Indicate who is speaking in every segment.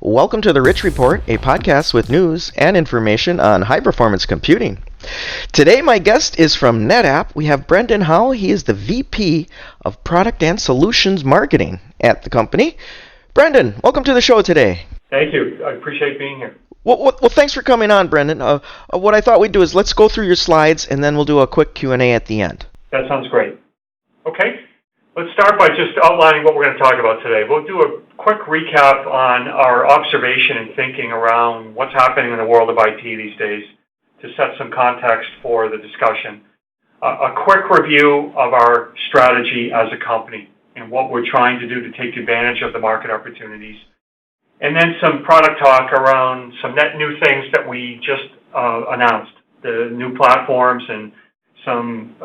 Speaker 1: Welcome to the Rich Report, a podcast with news and information on high-performance computing. Today, my guest is from NetApp. We have Brendan Howe. He is the VP of Product and Solutions Marketing at the company. Brendan, welcome to the show today.
Speaker 2: Thank you. I appreciate being here.
Speaker 1: Well, thanks for coming on, Brendan. What I thought we'd do is let's go through your slides, and then we'll do a quick Q&A at the end.
Speaker 2: That sounds great. Okay. Let's start by just outlining what we're going to talk about today. We'll do a quick recap on our observation and thinking around what's happening in the world of IT these days to set some context for the discussion. A quick review of our strategy as a company and what we're trying to do to take advantage of the market opportunities. And then some product talk around some net new things that we just announced, the new platforms, and some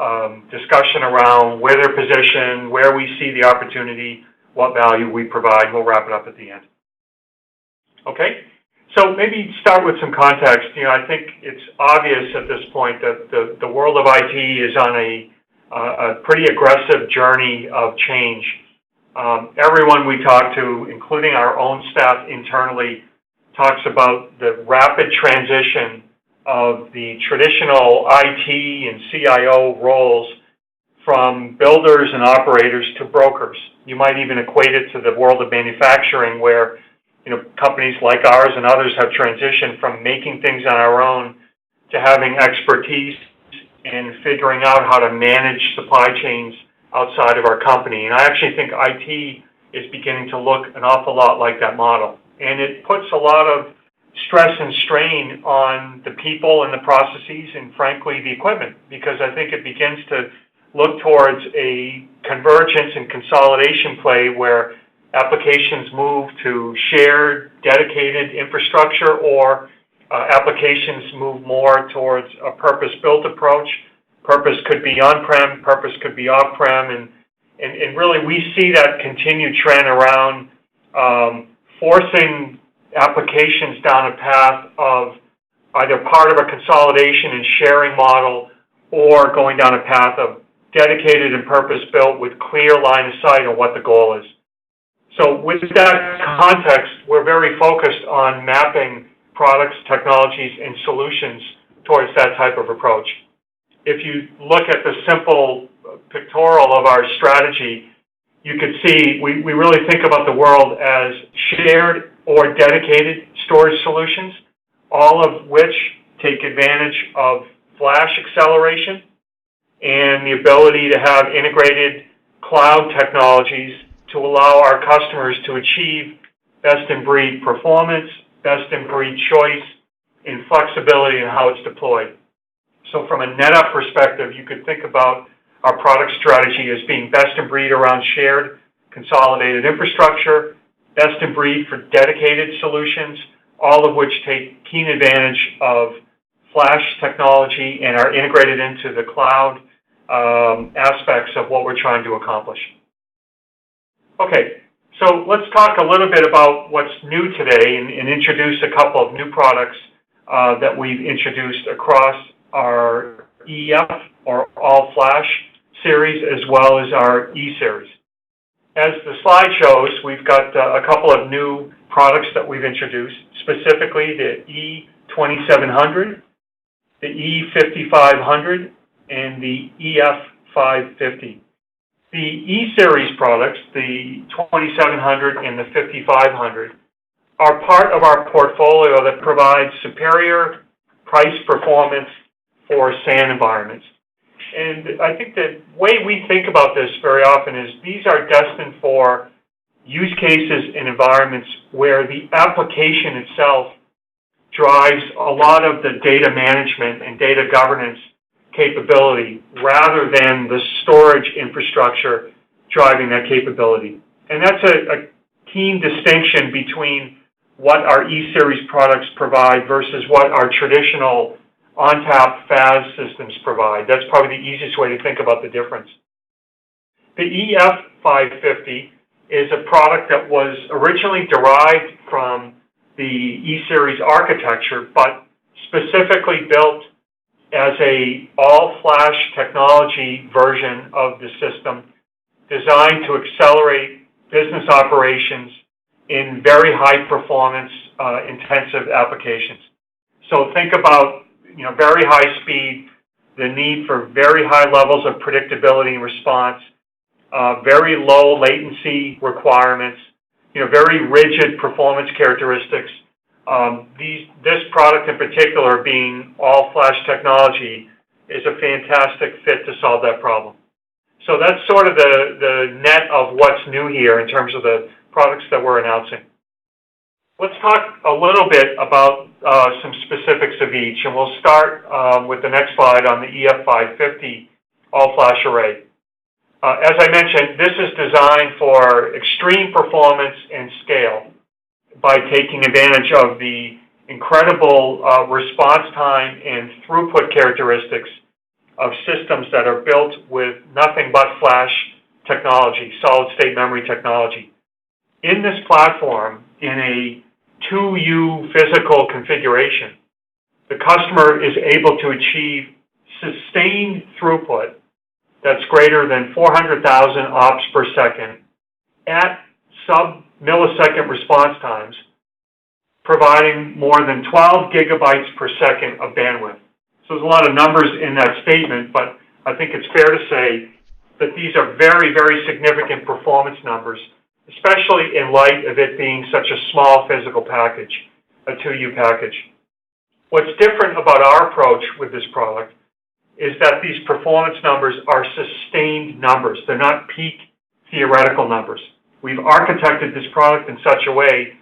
Speaker 2: discussion around where they're positioned, where we see the opportunity, what value we provide. We'll wrap it up at the end. Okay, so maybe start with some context. I think it's obvious at this point that the world of IT is on a pretty aggressive journey of change. Everyone we talk to, including our own staff internally, talks about the rapid transition of the traditional IT and CIO roles from builders and operators to brokers. You might even equate it to the world of manufacturing where companies like ours and others have transitioned from making things on our own to having expertise and figuring out how to manage supply chains outside of our company. And I actually think IT is beginning to look an awful lot like that model. And it puts a lot of stress and strain on the people and the processes and, frankly, the equipment, because I think it begins to look towards a convergence and consolidation play where applications move to shared, dedicated infrastructure, or applications move more towards a purpose-built approach. Purpose could be on-prem, purpose could be off-prem, and really we see that continued trend around forcing applications down a path of either part of a consolidation and sharing model or going down a path of dedicated and purpose-built with clear line of sight on what the goal is. So with that context, we're very focused on mapping products, technologies, and solutions towards that type of approach. If you look at the simple pictorial of our strategy, you could see we really think about the world as shared or dedicated storage solutions, all of which take advantage of flash acceleration and the ability to have integrated cloud technologies to allow our customers to achieve best-in-breed performance, best-in-breed choice, and flexibility in how it's deployed. So from a NetApp perspective, you could think about our product strategy as being best-in-breed around shared, consolidated infrastructure, best-in-breed for dedicated solutions, all of which take keen advantage of flash technology and are integrated into the cloud aspects of what we're trying to accomplish. Okay, so let's talk a little bit about what's new today and introduce a couple of new products that we've introduced across our EF, or all-flash series, as well as our ESeries. As the slide shows, we've got a couple of new products that we've introduced, specifically the E2700, the E5500, and the EF550. The ESeries products, the 2700 and the 5500, are part of our portfolio that provides superior price performance for SAN environments. And I think the way we think about this very often is these are destined for use cases and environments where the application itself drives a lot of the data management and data governance capability rather than the storage infrastructure driving that capability. And that's a keen distinction between what our ESeries products provide versus what our traditional ONTAP FAS systems provide. That's probably the easiest way to think about the difference. The EF550 is a product that was originally derived from the ESeries architecture, but specifically built as a all-flash technology version of the system designed to accelerate business operations in very high performance intensive applications. So think about very high speed, the need for very high levels of predictability and response, very low latency requirements, very rigid performance characteristics. This product in particular, being all-flash technology, is a fantastic fit to solve that problem. So that's sort of the net of what's new here in terms of the products that we're announcing. Let's talk a little bit about some specifics of each, and we'll start with the next slide on the EF550 all-flash array. As I mentioned, this is designed for extreme performance and scale by taking advantage of the incredible response time and throughput characteristics of systems that are built with nothing but flash technology, solid-state memory technology. In this platform, in a 2U physical configuration, the customer is able to achieve sustained throughput that's greater than 400,000 ops per second at sub-millisecond response times, providing more than 12 gigabytes per second of bandwidth. So there's a lot of numbers in that statement, but I think it's fair to say that these are very, very significant performance numbers, especially in light of it being such a small physical package, a 2U package. What's different about our approach with this product is that these performance numbers are sustained numbers. They're not peak theoretical numbers. We've architected this product in such a way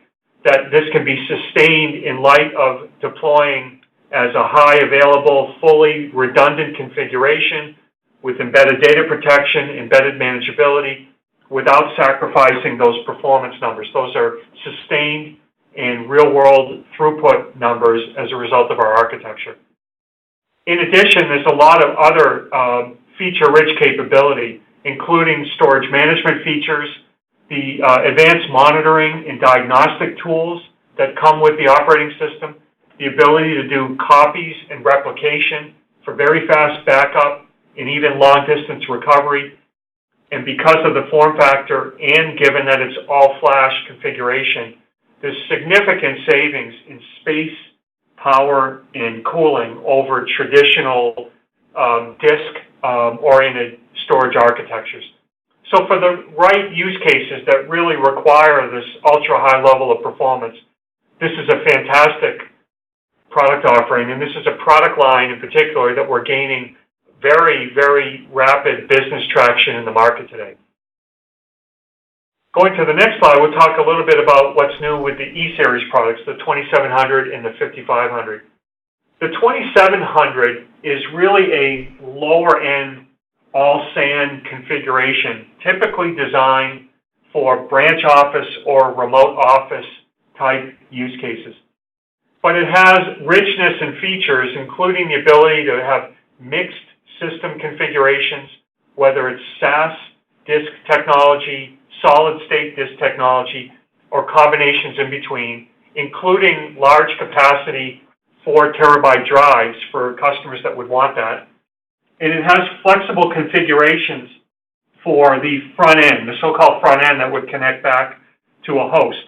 Speaker 2: that this can be sustained in light of deploying as a high available, fully redundant configuration with embedded data protection, embedded manageability, without sacrificing those performance numbers. Those are sustained and real-world throughput numbers as a result of our architecture. In addition, there's a lot of other feature-rich capability, including storage management features, the advanced monitoring and diagnostic tools that come with the operating system, the ability to do copies and replication for very fast backup and even long-distance recovery. And because of the form factor and given that it's all-flash configuration, there's significant savings in space, power, and cooling over traditional disk-oriented storage architectures. So for the right use cases that really require this ultra-high level of performance, this is a fantastic product offering, and this is a product line in particular that we're gaining very, very rapid business traction in the market today. Going to the next slide, we'll talk a little bit about what's new with the ESeries products, the 2700 and the 5500. The 2700 is really a lower-end all-SAN configuration, typically designed for branch office or remote office type use cases. But it has richness and features, including the ability to have mixed system configurations, whether it's SAS disk technology, solid-state disk technology, or combinations in between, including large capacity 4 terabyte drives for customers that would want that. And it has flexible configurations for the front end, the so-called front end that would connect back to a host.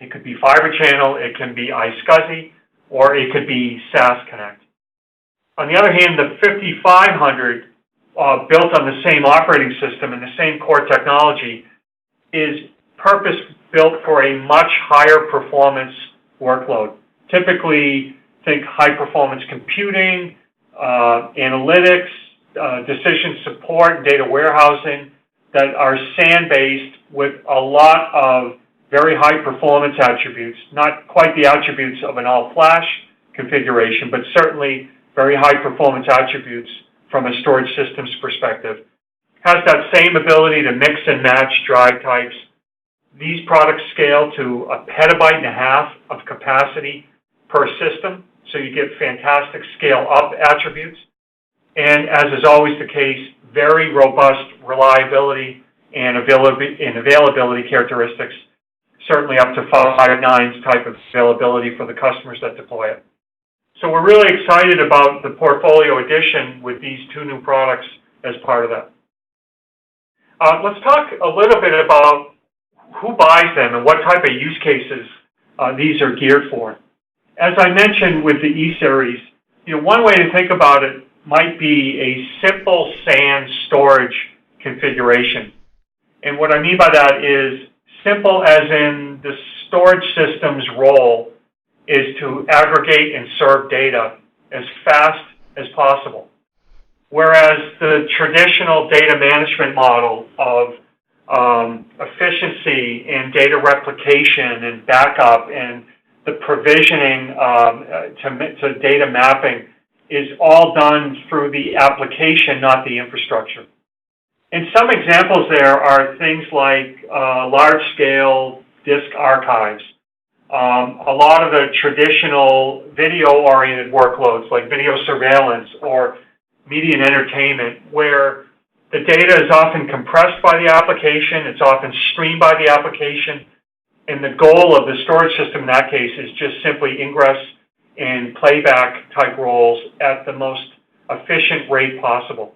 Speaker 2: It could be Fibre Channel, it can be iSCSI, or it could be SAS Connect. On the other hand, the 5500, built on the same operating system and the same core technology, is purpose-built for a much higher performance workload. Typically, think high-performance computing, analytics, decision support, data warehousing that are SAN-based with a lot of very high-performance attributes, not quite the attributes of an all-flash configuration, but certainly very high-performance attributes from a storage systems perspective. Has that same ability to mix and match drive types. These products scale to 1.5 petabytes of capacity per system, so you get fantastic scale-up attributes. And as is always the case, very robust reliability and availability characteristics, certainly up to 5 nines type of availability for the customers that deploy it. So we're really excited about the portfolio addition with these two new products as part of that. Let's talk a little bit about who buys them and what type of use cases these are geared for. As I mentioned with the ESeries, one way to think about it might be a simple SAN storage configuration. And what I mean by that is simple as in the storage system's role is to aggregate and serve data as fast as possible. Whereas the traditional data management model of efficiency and data replication and backup and the provisioning to data mapping is all done through the application, not the infrastructure. And some examples there are things like large-scale disk archives, a lot of the traditional video-oriented workloads like video surveillance or media and entertainment, where the data is often compressed by the application, it's often streamed by the application, and the goal of the storage system in that case is just simply ingress and playback type roles at the most efficient rate possible.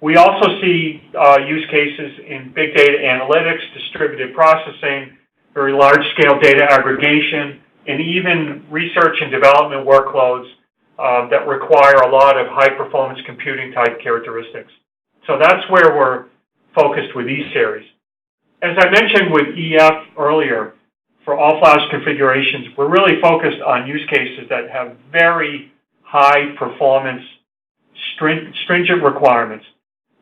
Speaker 2: We also see use cases in big data analytics, distributed processing, very large-scale data aggregation, and even research and development workloads that require a lot of high-performance computing type characteristics. So that's where we're focused with ESeries. As I mentioned with EF earlier, for all-flash configurations, we're really focused on use cases that have very high performance, stringent requirements.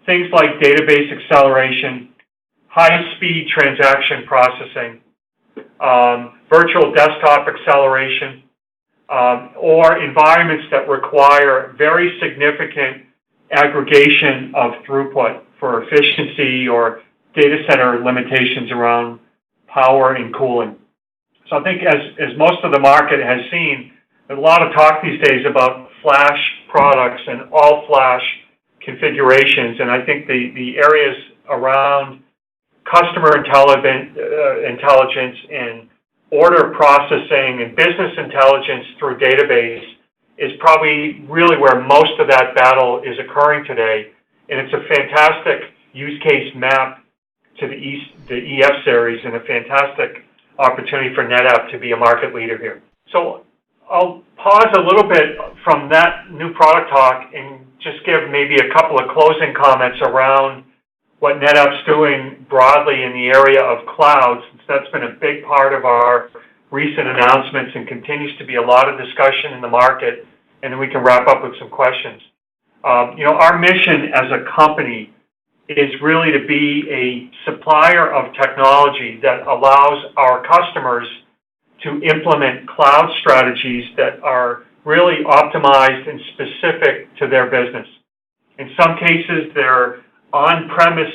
Speaker 2: Things like database acceleration, high-speed transaction processing, virtual desktop acceleration, or environments that require very significant aggregation of throughput for efficiency or data center limitations around power and cooling. So I think as most of the market has seen, there's a lot of talk these days about flash products and all-flash configurations, and I think the areas around customer intelligence and order processing and business intelligence through database is probably really where most of that battle is occurring today, and it's a fantastic use case map to the ESeries and a fantastic opportunity for NetApp to be a market leader here. So I'll pause a little bit from that new product talk and just give maybe a couple of closing comments around what NetApp's doing broadly in the area of cloud, since that's been a big part of our recent announcements and continues to be a lot of discussion in the market, and then we can wrap up with some questions. Our mission as a company is really to be a supplier of technology that allows our customers to implement cloud strategies that are really optimized and specific to their business. In some cases, they're on-premise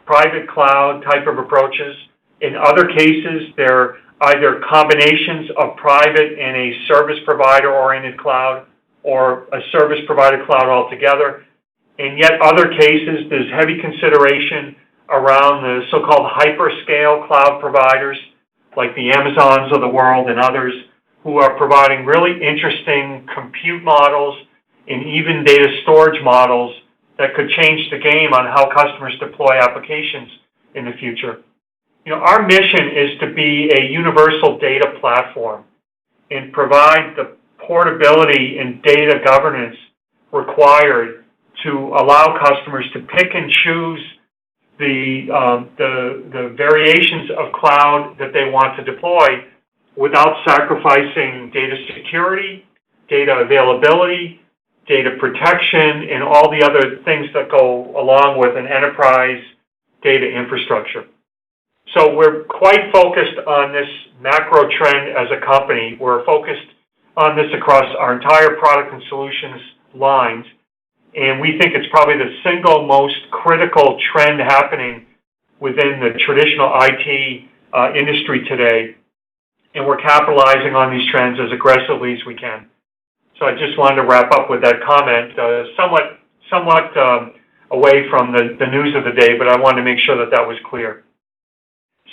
Speaker 2: private cloud type of approaches. In other cases, they're either combinations of private and a service provider-oriented cloud or a service provider cloud altogether. In yet other cases, there's heavy consideration around the so-called hyperscale cloud providers like the Amazons of the world and others who are providing really interesting compute models and even data storage models that could change the game on how customers deploy applications in the future. Our mission is to be a universal data platform and provide the portability and data governance required to allow customers to pick and choose the variations of cloud that they want to deploy without sacrificing data security, data availability, data protection, and all the other things that go along with an enterprise data infrastructure. So we're quite focused on this macro trend as a company. We're focused on this across our entire product and solutions lines, and we think it's probably the single most critical trend happening within the traditional IT industry today, and we're capitalizing on these trends as aggressively as we can. So I just wanted to wrap up with that comment, somewhat away from the news of the day, but I wanted to make sure that was clear.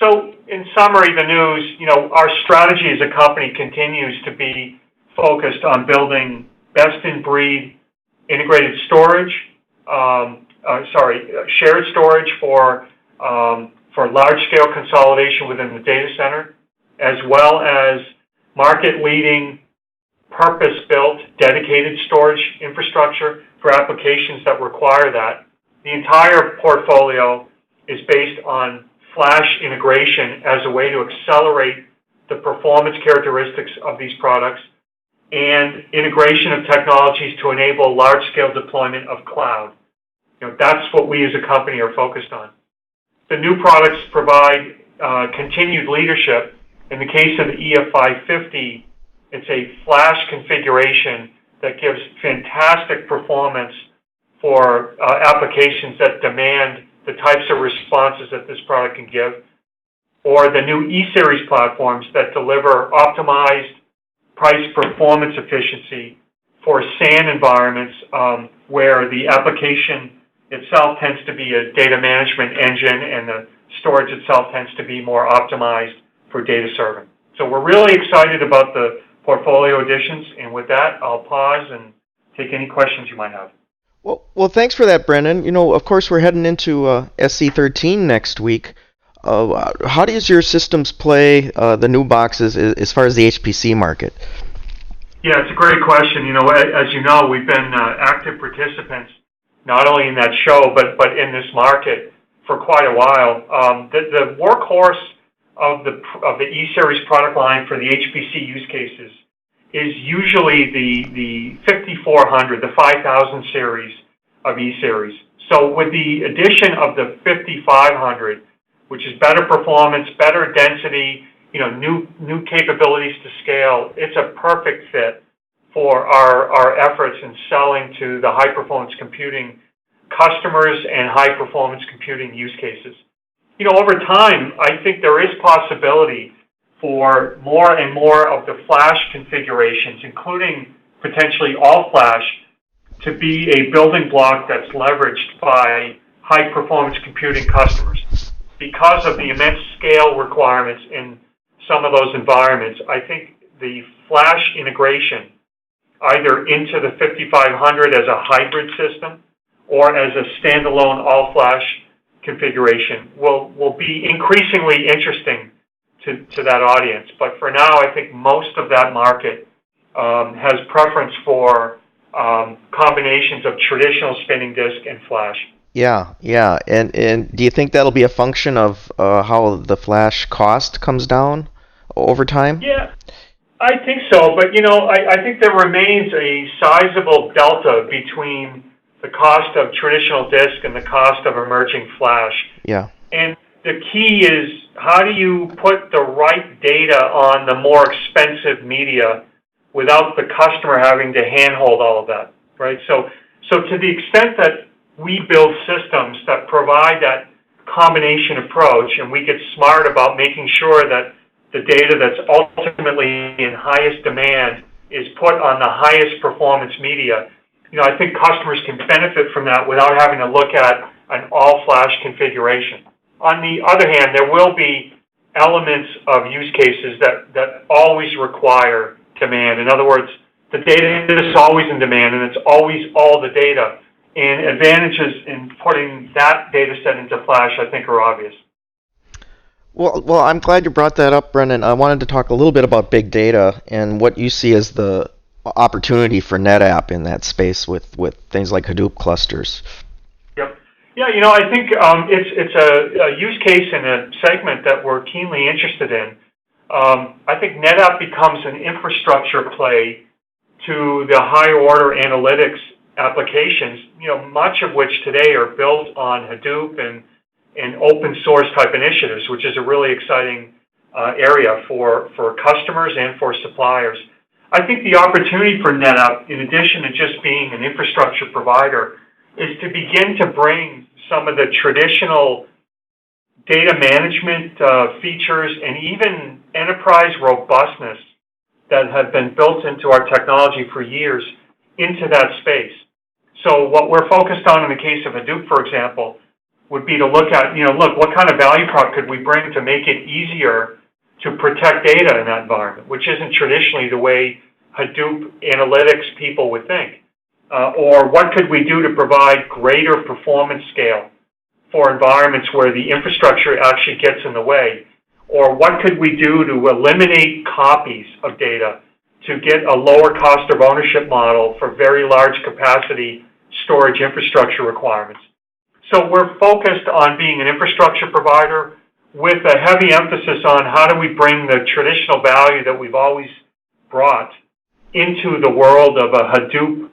Speaker 2: So in summary, the news, our strategy as a company continues to be focused on building best-in-breed integrated storage, shared storage for for large-scale consolidation within the data center, as well as market-leading, purpose-built, dedicated storage infrastructure for applications that require that. The entire portfolio is based on flash integration as a way to accelerate the performance characteristics of these products and integration of technologies to enable large-scale deployment of cloud. That's what we as a company are focused on. The new products provide continued leadership. In the case of the EF550, it's a flash configuration that gives fantastic performance for applications that demand the types of responses that this product can give, or the new ESeries platforms that deliver optimized price performance efficiency for SAN environments where the application itself tends to be a data management engine and the storage itself tends to be more optimized for data serving. So we're really excited about the portfolio additions, and with that, I'll pause and take any questions you might have.
Speaker 1: Well, thanks for that, Brendan. Of course, we're heading into SC13 next week. How does your systems play the new boxes as far as the HPC market?
Speaker 2: Yeah, it's a great question. As you know, we've been active participants not only in that show but in this market for quite a while. The workhorse of the ESeries product line for the HPC use cases is usually the 5400, the 5000 series of ESeries. So with the addition of the 5500, which is better performance, better density, new capabilities to scale, it's a perfect fit for our efforts in selling to the high-performance computing customers and high-performance computing use cases. Over time, I think there is possibility for more and more of the flash configurations, including potentially all flash, to be a building block that's leveraged by high-performance computing customers. Because of the immense scale requirements in some of those environments, I think the flash integration, either into the 5500 as a hybrid system or as a standalone all-flash configuration, will be increasingly interesting to that audience. But for now, I think most of that market has preference for combinations of traditional spinning disk and flash.
Speaker 1: Yeah. And do you think that'll be a function of how the flash cost comes down over time?
Speaker 2: Yeah, I think so. But, I think there remains a sizable delta between the cost of traditional disk and the cost of emerging flash.
Speaker 1: Yeah.
Speaker 2: And the key is, how do you put the right data on the more expensive media without the customer having to handhold all of that, right? So to the extent that we build systems that provide that combination approach, and we get smart about making sure that the data that's ultimately in highest demand is put on the highest performance media, I think customers can benefit from that without having to look at an all-flash configuration. On the other hand, there will be elements of use cases that always require demand. In other words, the data is always in demand, and it's always all the data. And advantages in putting that data set into flash, I think, are obvious.
Speaker 1: Well, I'm glad you brought that up, Brendan. I wanted to talk a little bit about big data and what you see as the opportunity for NetApp in that space with things like Hadoop clusters.
Speaker 2: Yep. Yeah, I think it's a use case in a segment that we're keenly interested in. I think NetApp becomes an infrastructure play to the high-order analytics applications, much of which today are built on Hadoop and open source type initiatives, which is a really exciting area for customers and for suppliers. I think the opportunity for NetApp, in addition to just being an infrastructure provider, is to begin to bring some of the traditional data management features and even enterprise robustness that have been built into our technology for years into that space. So what we're focused on in the case of Hadoop, for example, would be to look at, what kind of value prop could we bring to make it easier to protect data in that environment, which isn't traditionally the way Hadoop analytics people would think. Or what could we do to provide greater performance scale for environments where the infrastructure actually gets in the way? Or what could we do to eliminate copies of data to get a lower cost of ownership model for very large capacity storage infrastructure requirements? So we're focused on being an infrastructure provider with a heavy emphasis on how do we bring the traditional value that we've always brought into the world of a Hadoop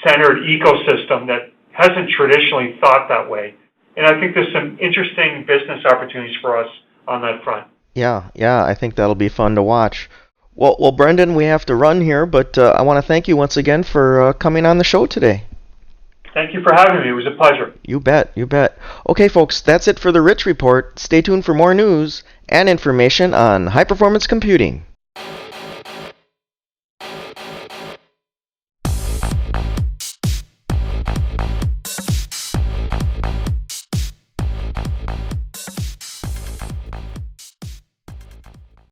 Speaker 2: centered ecosystem that hasn't traditionally thought that way. And I think there's some interesting business opportunities for us on that front.
Speaker 1: Yeah, I think that'll be fun to watch. Well, Brendan, we have to run here, but I want to thank you once again for coming on the show today.
Speaker 2: Thank you for having me. It was a pleasure.
Speaker 1: You bet. Okay, folks, that's it for the Rich Report. Stay tuned for more news and information on high-performance computing.